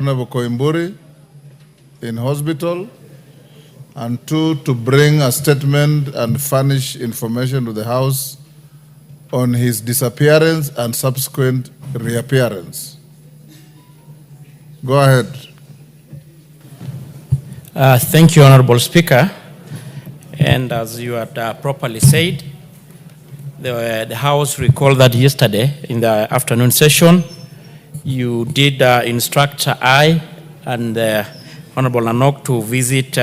Honorable Koimburi in hospital, and 2, to bring a statement and furnish information to the House on his disappearance and subsequent reappearance. Go ahead. Thank you, Honorable Speaker. And as you had properly said, the House recalled that yesterday in the afternoon session, you did instruct I and Honorable Nanok to visit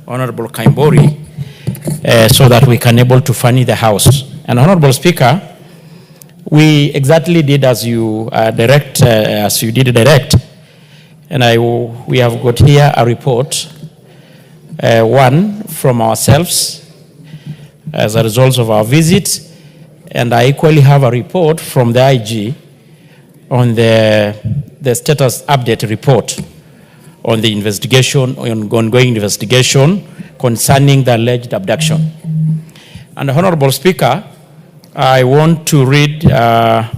Honorable Kaimbori so that we can able to furnish the House. And Honorable Speaker, we exactly did as you direct, and we have got here a report, one from ourselves as a result of our visit, and I equally have a report from the IG on the status update report on the investigation, on ongoing investigation concerning the alleged abduction. And Honorable Speaker, I want to read a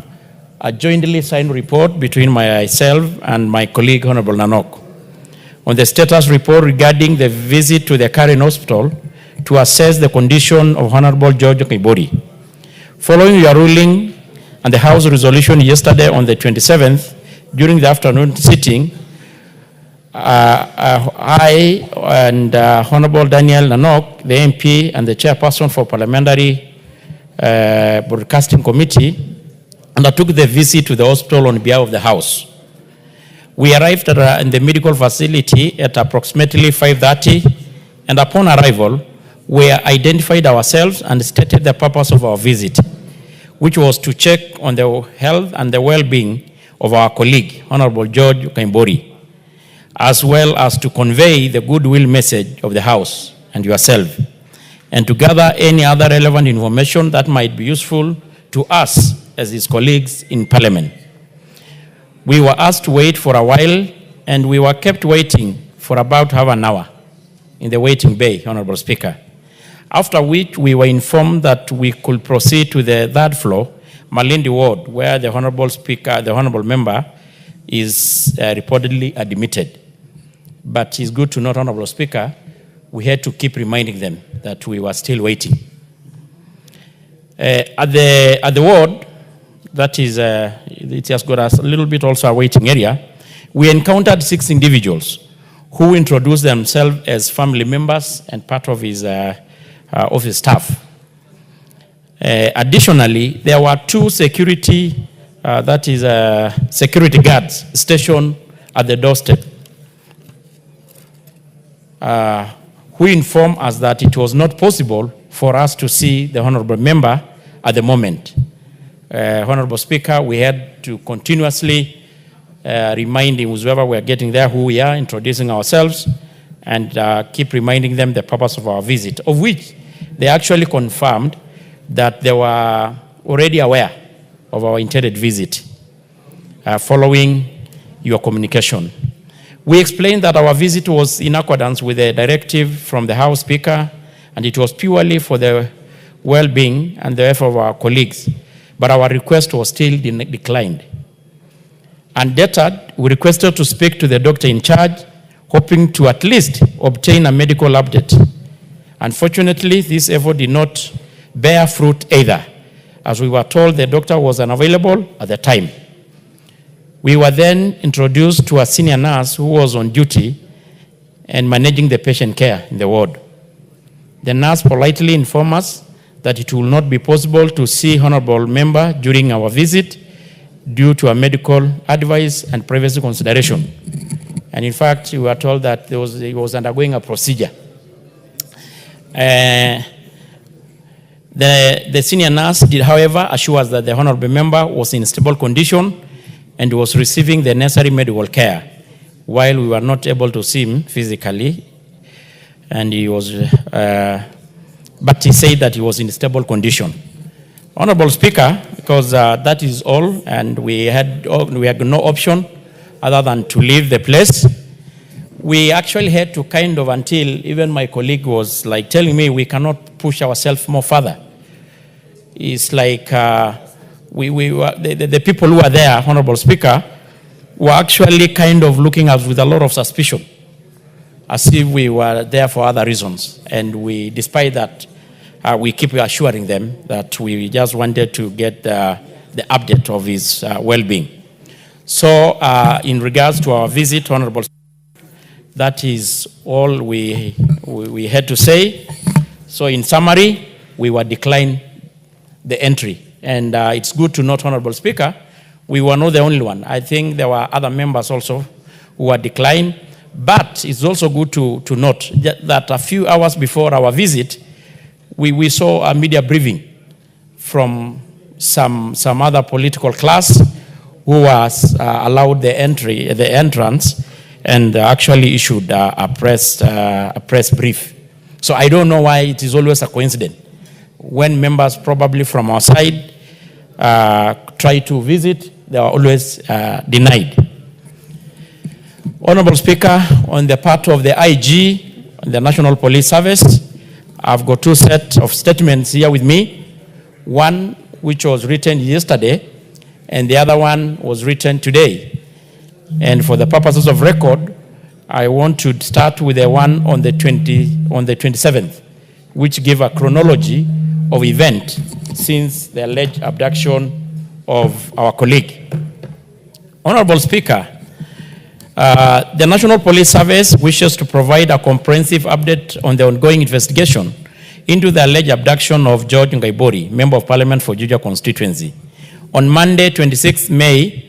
jointly signed report between myself and my colleague, Honorable Nanok, on the status report regarding the visit to the Karen Hospital to assess the condition of Honorable George Kaimbori. Following your ruling and the House resolution yesterday on the 27th, during the afternoon sitting, I and Honorable Daniel Nanok, the MP and the chairperson for Parliamentary Broadcasting Committee, undertook the visit to the hospital on behalf of the House. We arrived in the medical facility at approximately 5:30, and upon arrival, we identified ourselves and stated the purpose of our visit, which was to check on the health and the well-being of our colleague, Honorable George Kaimbori, as well as to convey the goodwill message of the House and yourself, and to gather any other relevant information that might be useful to us as his colleagues in Parliament. We were asked to wait for a while, and we were kept waiting for about half an hour in the waiting bay, Honorable Speaker. After which we were informed that we could proceed to the third floor, Malindi Ward, where the Honorable Speaker, the Honorable Member, is reportedly admitted. But it's good to note, Honorable Speaker, we had to keep reminding them that we were still waiting. At the ward, that is, it has got a little bit also a waiting area, we encountered 6 individuals who introduced themselves as family members and part of his office staff. Additionally, there were 2 security guards stationed at the doorstep, who informed us that it was not possible for us to see the Honorable Member at the moment. Honorable Speaker, we had to continuously remind him, whoever we are getting there, who we are, introducing ourselves, and keep reminding them the purpose of our visit, of which they actually confirmed that they were already aware of our intended visit following your communication. We explained that our visit was in accordance with a directive from the House Speaker, and it was purely for the well-being and the effort of our colleagues, but our request was still declined. Undeterred, we requested to speak to the doctor in charge, hoping to at least obtain a medical update. Unfortunately, this effort did not bear fruit either, as we were told the doctor was unavailable at the time. We were then introduced to a senior nurse who was on duty and managing the patient care in the ward. The nurse politely informed us that it will not be possible to see Honorable Member during our visit due to a medical advice and privacy consideration. And in fact, we were told that he was undergoing a procedure. The senior nurse did, however, assure us that the Honorable Member was in stable condition and was receiving the necessary medical care, while we were not able to see him physically. And he was, but he said that he was in stable condition. Honorable Speaker, because that is all, and we had no option other than to leave the place. We actually had to kind of, until even my colleague was like telling me we cannot push ourselves more further. It's like the people who are there, Honorable Speaker, were actually kind of looking at us with a lot of suspicion, as if we were there for other reasons. And we, despite that, we keep assuring them that we just wanted to get the update of his well-being. So in regards to our visit, Honorable, that is all we had to say. So in summary, we were declined the entry. And it's good to note, Honorable Speaker, we were not the only one. I think there were other members also who were declined. But it's also good to note that a few hours before our visit, we saw a media briefing from some other political class who was allowed the entrance, and actually issued a press brief. So I don't know why it is always a coincidence. When members probably from our side try to visit, they are always denied. Honorable Speaker, on the part of the IG, the National Police Service, I've got two sets of statements here with me. One which was written yesterday, and the other one was written today. And for the purposes of record, I want to start with the one on the 27th, which gave a chronology of event since the alleged abduction of our colleague. Honorable Speaker, the National Police Service wishes to provide a comprehensive update on the ongoing investigation into the alleged abduction of George Ngaibori, Member of Parliament for Juja constituency. On Monday, 26 May,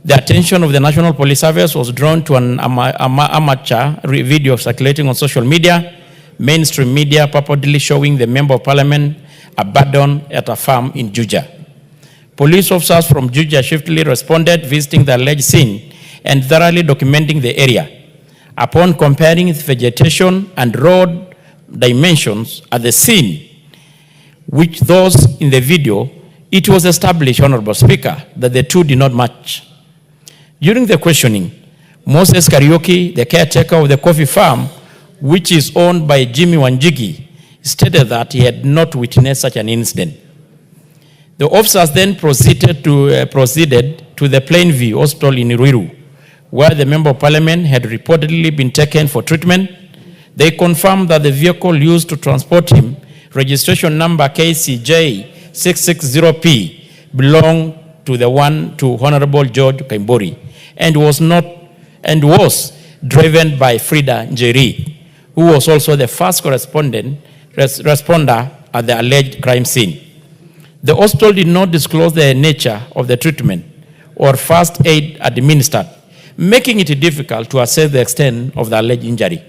the attention of the National Police Service was drawn to an amateur video circulating on social media, mainstream media, purportedly showing the Member of Parliament abandoned at a farm in Juja. Police officers from Juja swiftly responded, visiting the alleged scene and thoroughly documenting the area. Upon comparing its vegetation and road dimensions at the scene, which those in the video, it was established, Honorable Speaker, that the two did not match. During the questioning, Moses Karaoke, the caretaker of the coffee farm, which is owned by Jimmy Wanjigi, stated that he had not witnessed such an incident. The officers then proceeded to the Plainview Hospital in Ruiru, where the Member of Parliament had reportedly been taken for treatment. They confirmed that the vehicle used to transport him, registration number KCJ 660P, belonged to Honorable George Ngaibori, and was driven by Frida Njeri, who was also the first responder at the alleged crime scene. The hospital did not disclose the nature of the treatment or first aid administered, making it difficult to assess the extent of the alleged injury.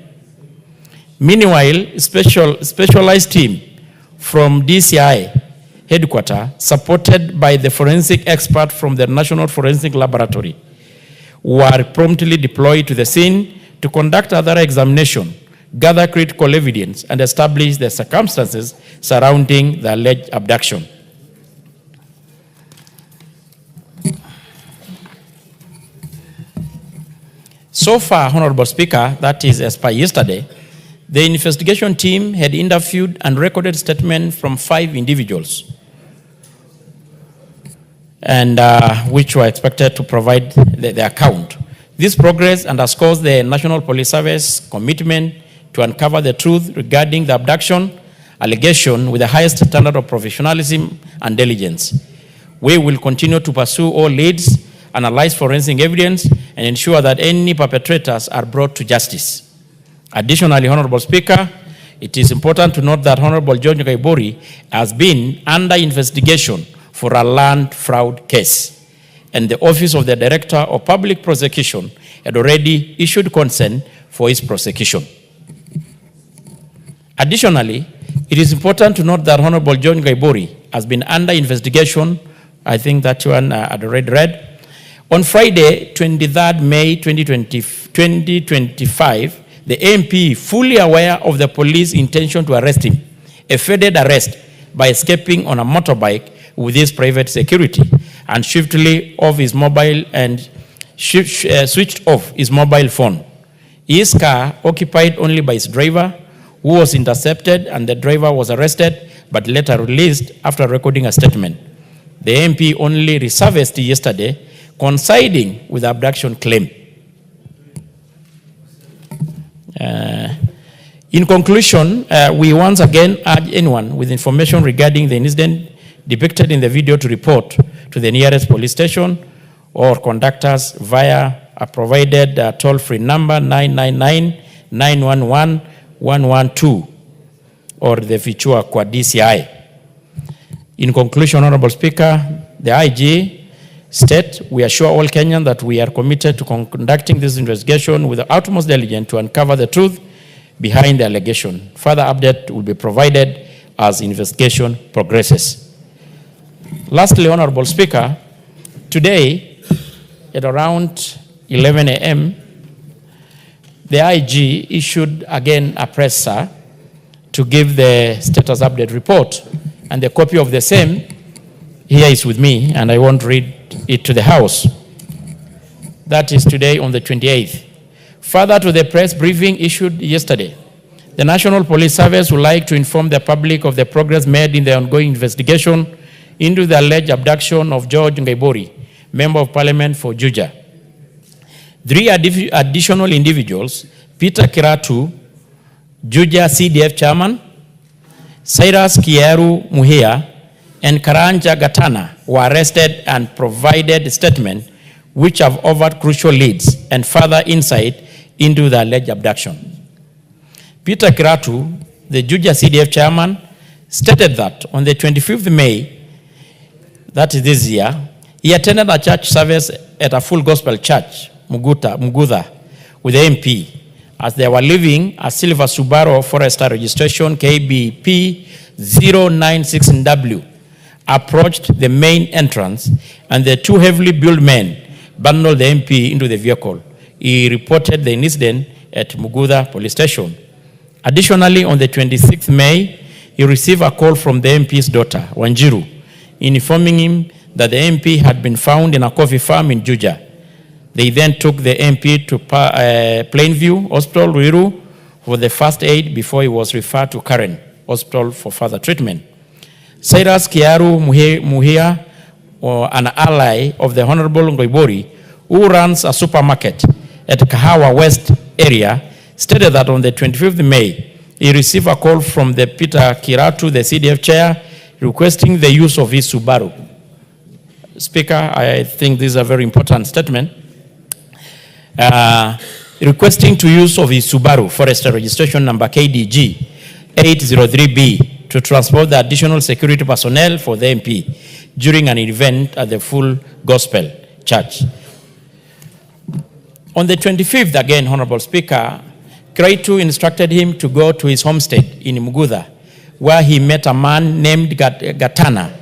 Meanwhile, specialized team from DCI headquarters, supported by the forensic expert from the National Forensic Laboratory, were promptly deployed to the scene to conduct other examination, gather critical evidence, and establish the circumstances surrounding the alleged abduction. So far, Honorable Speaker, that is as per yesterday, the investigation team had interviewed and recorded statements from 5 individuals, and which were expected to provide the account. This progress underscores the National Police Service commitment to uncover the truth regarding the abduction allegation with the highest standard of professionalism and diligence. We will continue to pursue all leads, analyze forensic evidence, and ensure that any perpetrators are brought to justice. Additionally, Honorable Speaker, it is important to note that Honorable George Ngaibori has been under investigation for a land fraud case, and the Office of the Director of Public Prosecution had already issued consent for his prosecution. Additionally, it is important to note that Honorable George Ngaibori has been under investigation, I think that one had already read. On Friday, 23rd May 2025, the MP, fully aware of the police intention to arrest him, evaded arrest by escaping on a motorbike with his private security and swiftly off his mobile and switched off his mobile phone. His car, occupied only by his driver, who was intercepted, and the driver was arrested but later released after recording a statement. The MP only resurfaced yesterday, coinciding with the abduction claim. In conclusion, we once again urge anyone with information regarding the incident depicted in the video to report to the nearest police station or contact us via a provided toll-free number 999-911-112 or the Fichua kwa DCI. In conclusion, Honorable Speaker, the IG state, we assure all Kenyans that we are committed to conducting this investigation with the utmost diligence to uncover the truth behind the allegation. Further update will be provided as investigation progresses. Lastly, Honorable Speaker, today at around 11 a.m., the IG issued again a presser to give the status update report, and the copy of the same here is with me, and I won't read it to the House. That is today on the 28th. Further to the press briefing issued yesterday, the National Police Service would like to inform the public of the progress made in the ongoing investigation into the alleged abduction of George Ngaibori, Member of Parliament for Juja. 3 additional individuals, Peter Kiratu, Juja CDF Chairman, Cyrus Kieru Muhia, and Karanja Gatana, were arrested and provided statements which have offered crucial leads and further insight into the alleged abduction. Peter Kiratu, the Juja CDF chairman, stated that on the 25th May, that is this year, he attended a church service at a full gospel church, Mugudha, with the MP, as they were leaving a silver Subaru Forester registration KBP 096W, approached the main entrance, and the 2 heavily built men bundled the MP into the vehicle. He reported the incident at Mugudha police station. Additionally, on the 26th May, he received a call from the MP's daughter, Wanjiru, informing him that the MP had been found in a coffee farm in Juja. They then took the MP to Plainview Hospital, Ruiru, for the first aid before he was referred to Karen Hospital for further treatment. Cyrus Kiaru Muhia, an ally of the Honorable Ngaibori, who runs a supermarket at Kahawa West area, stated that on the 25th May, he received a call from the Peter Kiratu, the CDF chair, requesting the use of his Subaru. Speaker, I think this is a very important statement. Requesting to use of his Subaru Forester registration number KDG 803B to transport the additional security personnel for the MP during an event at the Full Gospel Church. On the 25th, again, Honorable Speaker, Kraitu instructed him to go to his homestead in Mugudha, where he met a man named Gatana,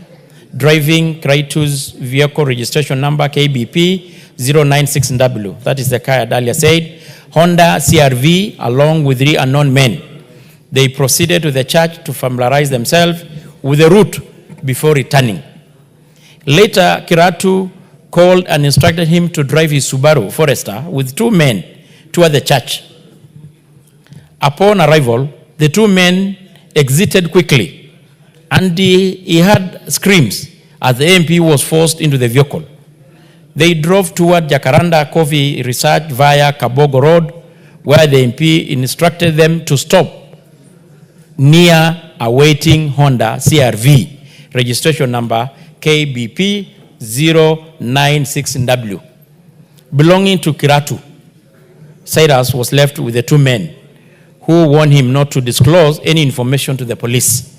driving Kraitu's vehicle registration number KBP 096W. That is the car I earlier said. Honda CRV, along with 3 unknown men. They proceeded to the church to familiarize themselves with the route before returning. Later, Kiratu called and instructed him to drive his Subaru Forester with 2 men toward the church. Upon arrival, the 2 men exited quickly, and he heard screams as the MP was forced into the vehicle. They drove toward Jacaranda Coffee Research via Kabogo Road, where the MP instructed them to stop near a waiting Honda CRV, registration number KBP 096W, belonging to Kiratu. Cyrus was left with the 2 men, who warned him not to disclose any information to the police.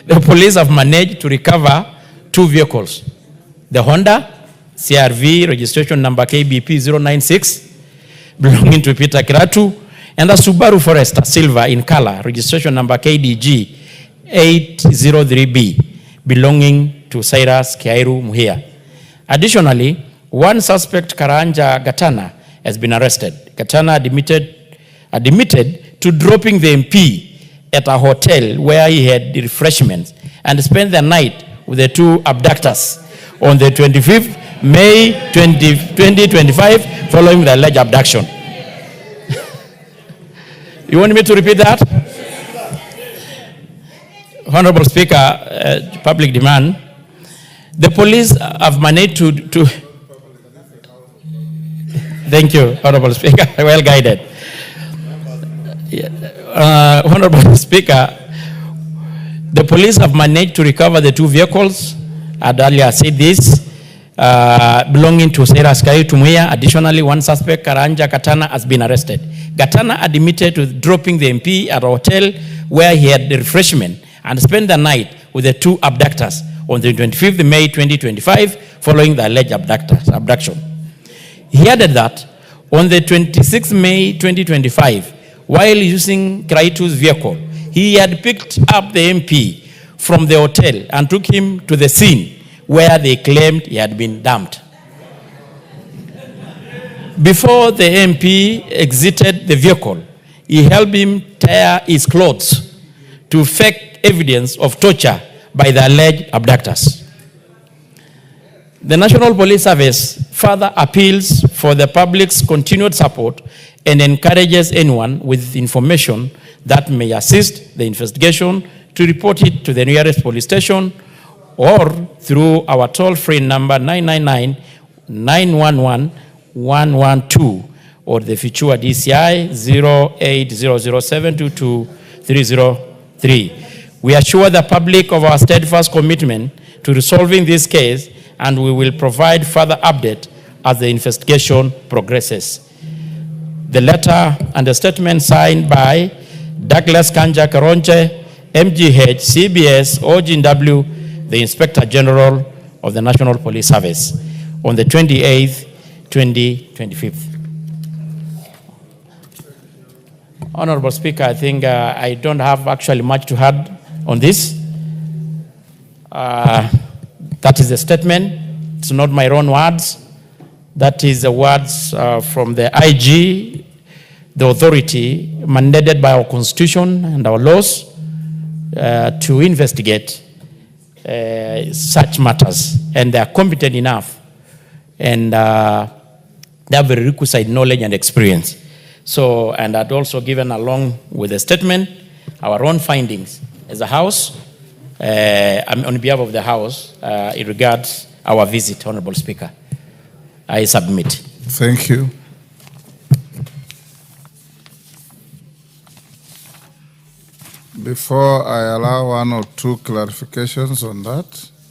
The police have managed to recover 2 vehicles. The Honda CRV registration number KBP 096, belonging to Peter Kiratu, and the Subaru Forester Silver in color, registration number KDG 803B, belonging to Cyrus Kiairu Muhia. Additionally, 1 suspect, Karanja Gatana, has been arrested. Gatana admitted to dropping the MP at a hotel where he had refreshments and spent the night with the 2 abductors on the 25th May 2025, following the alleged abduction. You want me to repeat that? Honorable Speaker, public demand. The police have managed to Thank you, Honorable Speaker. Well guided. Honorable Speaker, the police have managed to recover the 2 vehicles. I'd earlier said this, belonging to Sarah Sky Tumuya. Additionally, 1 suspect, Karanja Katana, has been arrested. Katana admitted to dropping the MP at a hotel where he had the refreshment and spent the night with the 2 abductors on the 25th May 2025, following the alleged abduction. He added that on the 26th May 2025, while using Kraitu's vehicle, he had picked up the MP from the hotel and took him to the scene where they claimed he had been dumped. Before the MP exited the vehicle, he helped him tear his clothes to fake evidence of torture by the alleged abductors. The National Police Service further appeals for the public's continued support and encourages anyone with information that may assist the investigation to report it to the nearest police station or through our toll-free number 999-911-112 or the Fichua DCI 0800722303. We assure the public of our steadfast commitment to resolving this case, and we will provide further update as the investigation progresses. The letter and the statement signed by Douglas Kanja Karonche, MGH, CBS, OGW, the Inspector General of the National Police Service, on the 28th, 2025. Honorable Speaker, I think I don't have actually much to add on this. That is the statement. It's not my own words. That is the words from the IG, the authority mandated by our Constitution and our laws to investigate such matters. And they are competent enough. And they have a requisite knowledge and experience. So, and I'd also given along with the statement our own findings as a House, on behalf of the House, in regards our visit, Honorable Speaker. I submit. Thank you. Before I allow 1 or 2 clarifications on that,